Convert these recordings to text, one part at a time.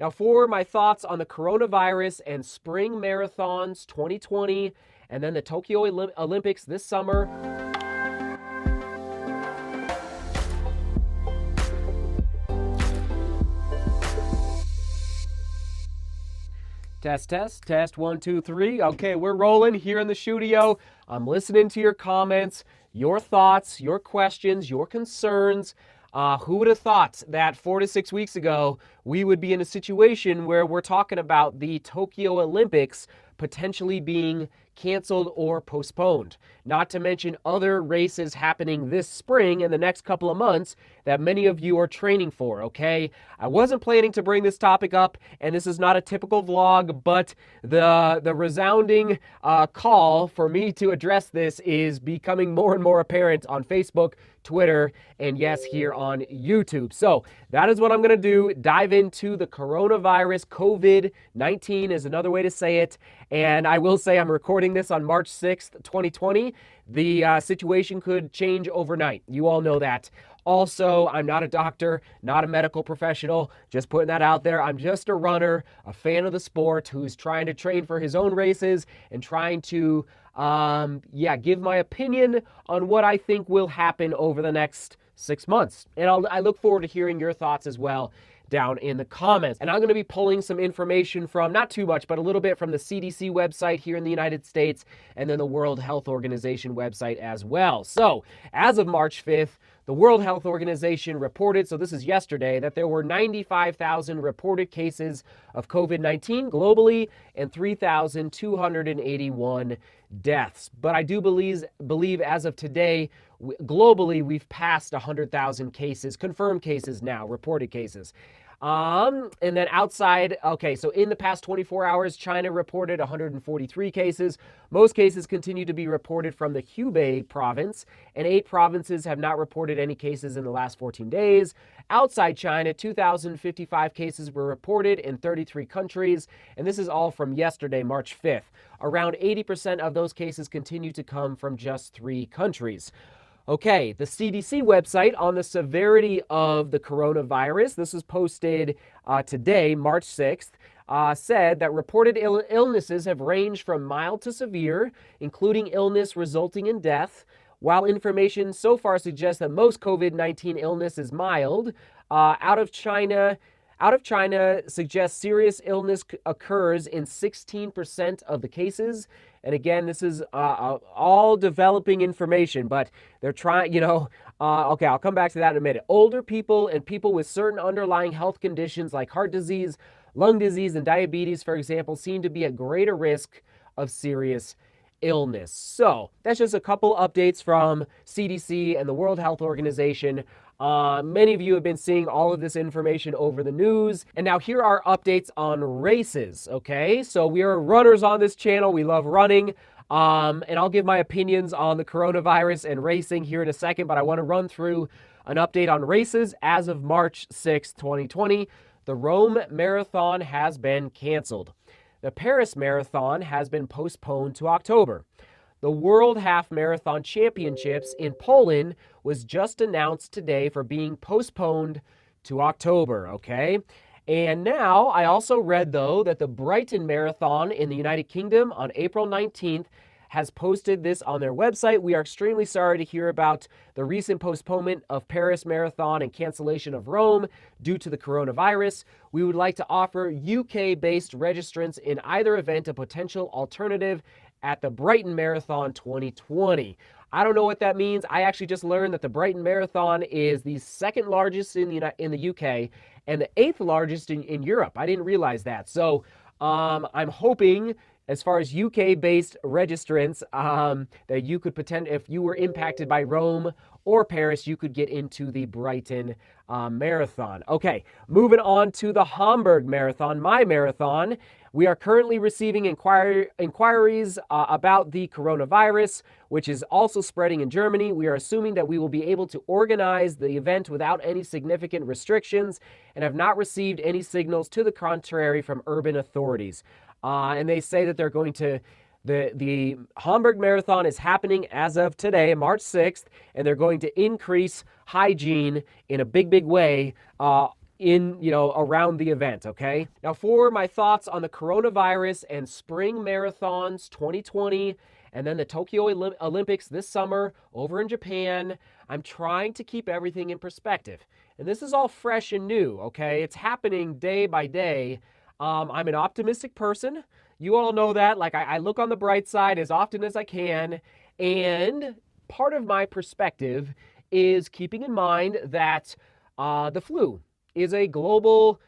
Now, for my thoughts on the coronavirus and spring marathons 2020 and then the Tokyo Olympics this summer. Test, 1, 2, 3. Okay, we're rolling here in the studio. I'm listening to your comments, your thoughts, your questions, your concerns. Who would have thought that 4 to 6 weeks ago we would be in a situation where we're talking about the Tokyo Olympics potentially being canceled or postponed? Not to mention other races happening this spring and the next couple of months that many of you are training for, okay? I wasn't planning to bring this topic up, and this is not a typical vlog, but the resounding call for me to address this is becoming more and more apparent on Facebook, Twitter, and yes, here on YouTube. So that is what I'm going to do. Dive into the coronavirus. COVID-19 is another way to say it. And I will say I'm recording this on March 6th, 2020. The situation could change overnight. You all know that. Also, I'm not a doctor, not a medical professional, just putting that out there. I'm just a runner, a fan of the sport who's trying to train for his own races and trying to, give my opinion on what I think will happen over the next 6 months. And I look forward to hearing your thoughts as well down in the comments. And I'm going to be pulling some information from, not too much, but a little bit from the CDC website here in the United States and then the World Health Organization website as well. So as of March 5th, the World Health Organization reported, so this is yesterday, that there were 95,000 reported cases of COVID-19 globally and 3,281 deaths. But I do believe as of today, globally, we've passed 100,000 cases, confirmed cases now, reported cases. And then outside, okay, so in the past 24 hours, China reported 143 cases. Most cases continue to be reported from the Hubei province, and 8 provinces have not reported any cases in the last 14 days. Outside China, 2,055 cases were reported in 33 countries, and this is all from yesterday, March 5th. Around 80% of those cases continue to come from just 3 countries. Okay, the CDC website on the severity of the coronavirus, this was posted today, March 6th, said that reported illnesses have ranged from mild to severe, including illness resulting in death. While information so far suggests that most COVID-19 illness is mild, out of China suggests serious illness occurs in 16% of the cases. And again, this is all developing information, but they're trying, okay, I'll come back to that in a minute. Older people and people with certain underlying health conditions like heart disease, lung disease, and diabetes, for example, seem to be at greater risk of serious illness. So that's just a couple updates from CDC and the World Health Organization. Many of you have been seeing all of this information over the news. And now here are updates on races, okay? So we are runners on this channel. We love running. And I'll give my opinions on the coronavirus and racing here in a second, but I want to run through an update on races as of March 6, 2020. The Rome Marathon has been canceled. The Paris Marathon has been postponed to October. The World Half Marathon Championships in Poland was just announced today for being postponed to October, okay? And now I also read, though, that the Brighton Marathon in the United Kingdom on April 19th has posted this on their website. We are extremely sorry to hear about the recent postponement of Paris Marathon and cancellation of Rome due to the coronavirus. We would like to offer UK-based registrants in either event a potential alternative at the Brighton Marathon 2020. I don't know what that means. I actually just learned that the Brighton Marathon is the second largest in the UK and the 8th largest in Europe. I didn't realize that. So I'm hoping, as far as UK-based registrants, that you could if you were impacted by Rome or Paris, you could get into the Brighton Marathon. Okay, moving on to the Hamburg Marathon, my marathon. We are currently receiving inquiries about the coronavirus, which is also spreading in Germany. We are assuming that we will be able to organize the event without any significant restrictions and have not received any signals to the contrary from urban authorities. And they say that they're going to, the Hamburg Marathon is happening as of today, March 6th, and they're going to increase hygiene in a big, big way around the event, okay? Now for my thoughts on the coronavirus and spring marathons 2020 and then the Tokyo Olympics this summer over in Japan, I'm trying to keep everything in perspective. And this is all fresh and new, okay? It's happening day by day. I'm an optimistic person. You all know that. Like, I look on the bright side as often as I can. And part of my perspective is keeping in mind that the flu is a global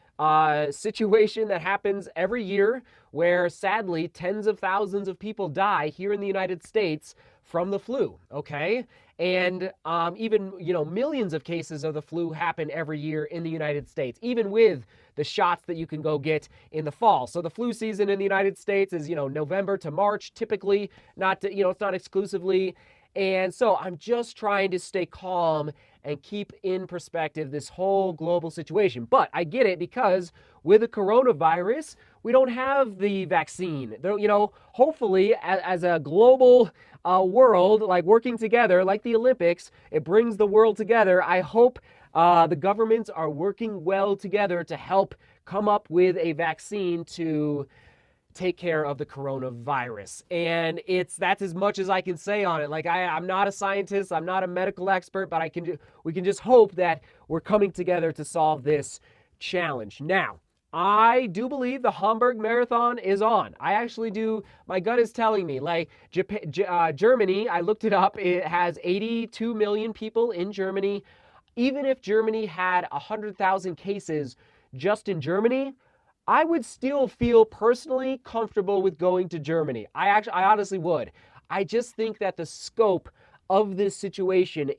situation that happens every year where sadly tens of thousands of people die here in the United States from the flu, okay? And even, millions of cases of the flu happen every year in the United States, even with the shots that you can go get in the fall. So the flu season in the United States is, November to March, typically, it's not exclusively. And so I'm just trying to stay calm and keep in perspective this whole global situation. But I get it, because with the coronavirus, we don't have the vaccine. Hopefully, as a global world, like working together, like the Olympics, it brings the world together. I hope the governments are working well together to help come up with a vaccine to take care of the coronavirus. And that's as much as I can say on it. Like, I'm not a scientist, I'm not a medical expert, but we can just hope that we're coming together to solve this challenge. Now, I do believe the Hamburg Marathon is on. I actually do. My gut is telling me, like, Germany, I looked it up, it has 82 million people in Germany. Even if Germany had 100,000 cases just in Germany, I would still feel personally comfortable with going to Germany. I honestly would. I just think that the scope of this situation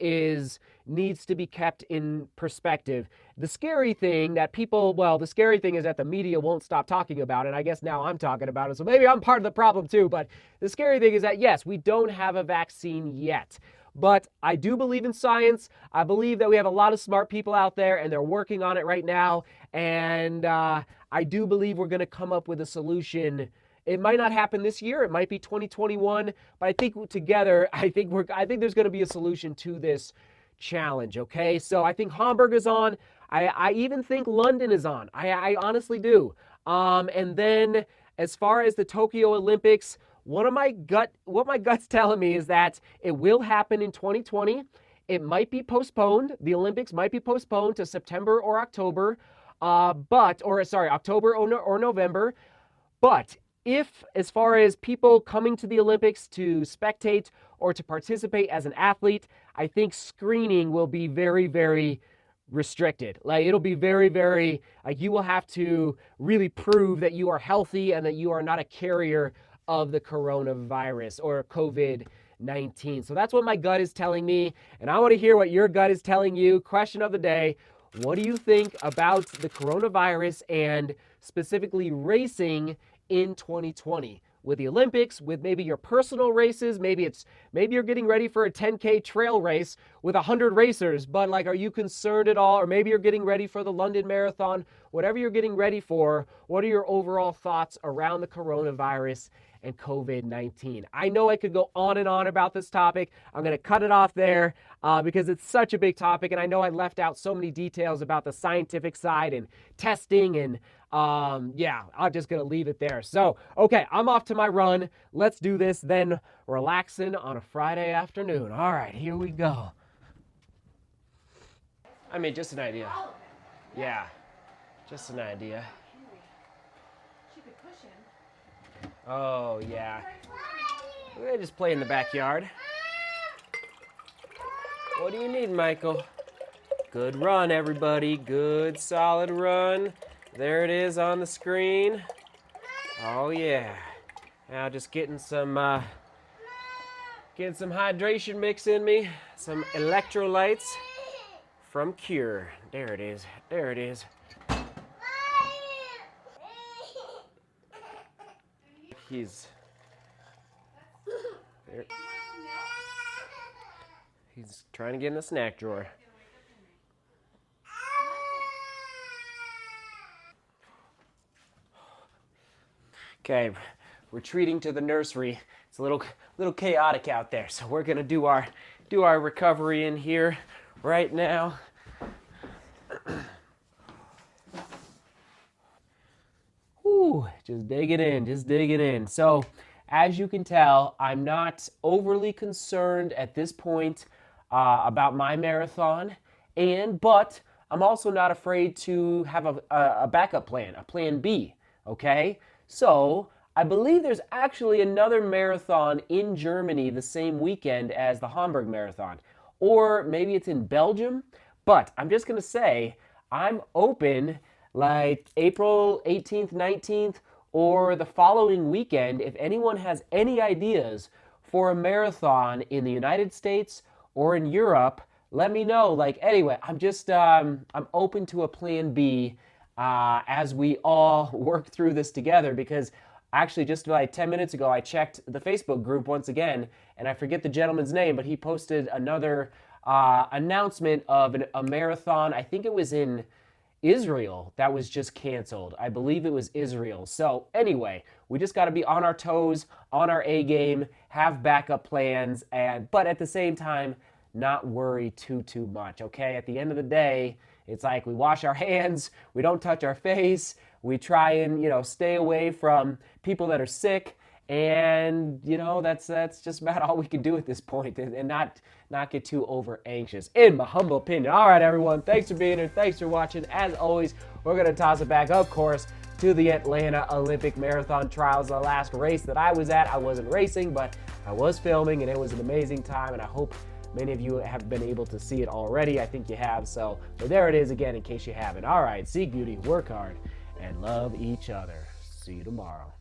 needs to be kept in perspective. The scary thing is that the media won't stop talking about it. I guess now I'm talking about it, so maybe I'm part of the problem too. But the scary thing is that, yes, we don't have a vaccine yet. But I do believe in science. I believe that we have a lot of smart people out there, and they're working on it right now. And I do believe we're going to come up with a solution. It might not happen this year. It might be 2021. But I think together, I think there's going to be a solution to this challenge. Okay, so I think Hamburg is on. I even think London is on. I honestly do. And then as far as the Tokyo Olympics, what my gut's telling me is that it will happen in 2020. It might be postponed. The Olympics might be postponed to September or October, October or November. But if, as far as people coming to the Olympics to spectate or to participate as an athlete, I think screening will be very, very restricted. Like, it'll be very, very, like, you will have to really prove that you are healthy and that you are not a carrier of the coronavirus or COVID-19. So that's what my gut is telling me, and I want to hear what your gut is telling you. Question of the day: what do you think about the coronavirus and specifically racing in 2020? With the Olympics, with maybe your personal races, maybe you're getting ready for a 10K trail race with 100 racers, but like, are you concerned at all? Or maybe you're getting ready for the London Marathon. Whatever you're getting ready for, what are your overall thoughts around the coronavirus and COVID-19? I know I could go on and on about this topic. I'm going to cut it off there because it's such a big topic, and I know I left out so many details about the scientific side and testing, and I'm just going to leave it there. So, okay, I'm off to my run. Let's do this then, relaxing on a Friday afternoon. All right, here we go. I mean, just an idea. Yeah, just an idea. Oh, yeah. We're gonna just play in the backyard. What do you need, Michael? Good run, everybody. Good, solid run. There it is on the screen. Oh, yeah. Now just getting some hydration mix in me. Some electrolytes from Cure. There it is. There it is. He's trying to get in the snack drawer. Okay, retreating to the nursery. It's a little chaotic out there, so we're gonna do our recovery in here right now. Whew, just dig it in, just dig it in. So, as you can tell, I'm not overly concerned at this point about my marathon, but I'm also not afraid to have a backup plan, a plan B. Okay, so I believe there's actually another marathon in Germany the same weekend as the Hamburg Marathon, or maybe it's in Belgium. But I'm just gonna say I'm open like April 18th, 19th, or the following weekend. If anyone has any ideas for a marathon in the United States or in Europe, let me know. Like, anyway, I'm open to a plan B as we all work through this together, because actually just like 10 minutes ago, I checked the Facebook group once again, and I forget the gentleman's name, but he posted another announcement of a marathon. I think it was in Israel that was just canceled. I believe it was Israel. So anyway, we just got to be on our toes, on our A game, have backup plans, but at the same time, not worry too much. Okay? At the end of the day, it's like we wash our hands, we don't touch our face, we try and stay away from people that are sick. And that's just about all we can do at this point, and not get too over anxious, in my humble opinion. All right, everyone, thanks for being here, thanks for watching. As always, we're gonna toss it back, of course, to the Atlanta Olympic Marathon Trials. The last race that I was at, I wasn't racing, but I was filming, and it was an amazing time, and I hope many of you have been able to see it already. I think you have, but there it is again in case you haven't. All right, seek beauty, work hard, and love each other. See you tomorrow.